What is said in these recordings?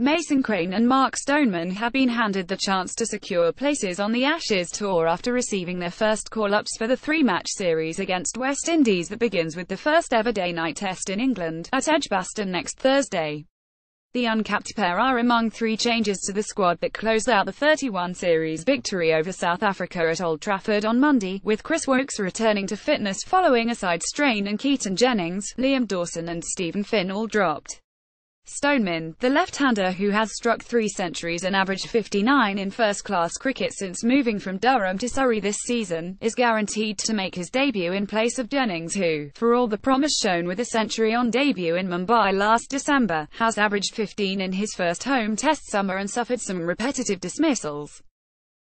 Mason Crane and Mark Stoneman have been handed the chance to secure places on the Ashes tour after receiving their first call-ups for the three-match series against West Indies that begins with the first-ever day-night test in England, at Edgbaston next Thursday. The uncapped pair are among three changes to the squad that closed out the 31 series victory over South Africa at Old Trafford on Monday, with Chris Woakes returning to fitness following a side strain and Keaton, Jennings, Liam Dawson and Stephen Finn all dropped. Stoneman, the left-hander who has struck 3 centuries and averaged 59 in first-class cricket since moving from Durham to Surrey this season, is guaranteed to make his debut in place of Jennings who, for all the promise shown with a century on debut in Mumbai last December, has averaged 15 in his first home test summer and suffered some repetitive dismissals.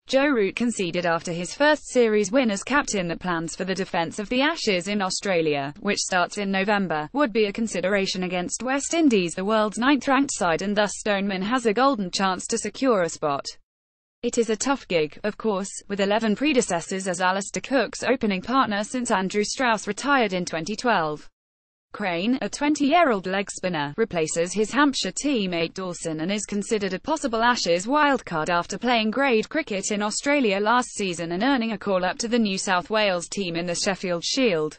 Joe Root conceded after his first series win as captain that plans for the defence of the Ashes in Australia, which starts in November, would be a consideration against West Indies, the world's 9th-ranked side, and thus Stoneman has a golden chance to secure a spot. It is a tough gig, of course, with 11 predecessors as Alistair Cook's opening partner since Andrew Strauss retired in 2012. Crane, a 20-year-old leg spinner, replaces his Hampshire teammate Dawson and is considered a possible Ashes wildcard after playing grade cricket in Australia last season and earning a call-up to the New South Wales team in the Sheffield Shield.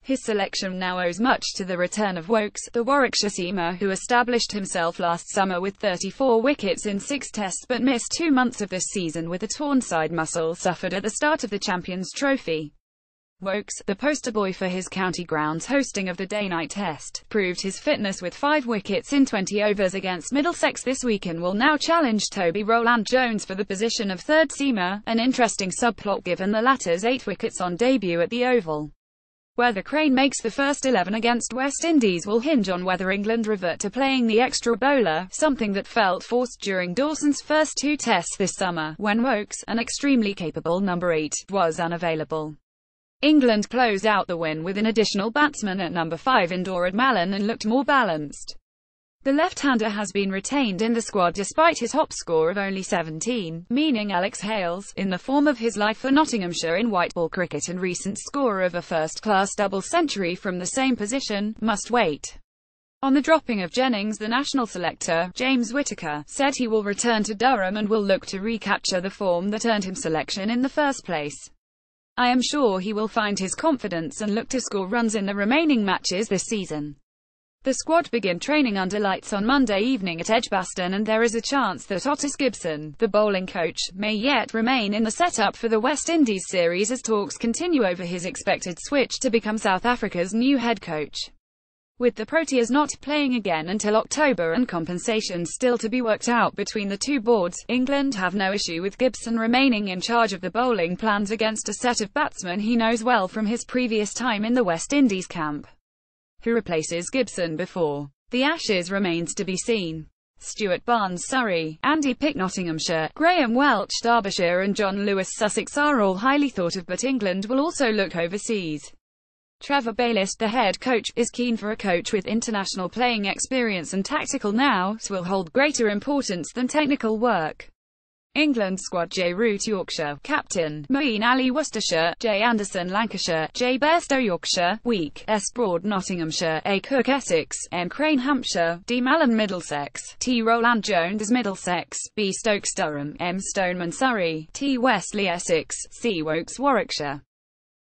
His selection now owes much to the return of Woakes, the Warwickshire seamer who established himself last summer with 34 wickets in 6 tests but missed 2 months of this season with a torn side muscle suffered at the start of the Champions Trophy. Woakes, the poster boy for his county grounds hosting of the day-night test, proved his fitness with 5 wickets in 20 overs against Middlesex this week and will now challenge Toby Rowland-Jones for the position of third seamer, an interesting subplot given the latter's 8 wickets on debut at the Oval. Whether Crane makes the first 11 against West Indies will hinge on whether England revert to playing the extra bowler, something that felt forced during Dawson's first 2 tests this summer, when Woakes, an extremely capable number 8, was unavailable. England closed out the win with an additional batsman at number 5 in Dorad Malan and looked more balanced. The left-hander has been retained in the squad despite his top score of only 17, meaning Alex Hales, in the form of his life for Nottinghamshire in white ball cricket and recent scorer of a first-class double century from the same position, must wait. On the dropping of Jennings, the national selector, James Whittaker, said he will return to Durham and will look to recapture the form that earned him selection in the first place. I am sure he will find his confidence and look to score runs in the remaining matches this season. The squad begin training under lights on Monday evening at Edgbaston and there is a chance that Otis Gibson, the bowling coach, may yet remain in the setup for the West Indies series as talks continue over his expected switch to become South Africa's new head coach. With the Proteas not playing again until October and compensation still to be worked out between the two boards, England have no issue with Gibson remaining in charge of the bowling plans against a set of batsmen he knows well from his previous time in the West Indies camp. Who replaces Gibson before the Ashes remains to be seen. Stuart Barnes Surrey, Andy Pick Nottinghamshire, Graham Welch Derbyshire and John Lewis Sussex are all highly thought of, but England will also look overseas. Trevor Bayliss, the head coach, is keen for a coach with international playing experience and tactical nous will hold greater importance than technical work. England squad: J. Root Yorkshire, captain; Moeen Ali Worcestershire, J. Anderson Lancashire, J. Bairstow Yorkshire, Week, S. Broad Nottinghamshire, A. Cook Essex, M. Crane Hampshire, D. Mallon Middlesex, T. Rowland-Jones Middlesex, B. Stokes Durham, M. Stoneman Surrey, T. Wesley Essex, C. Woakes Warwickshire.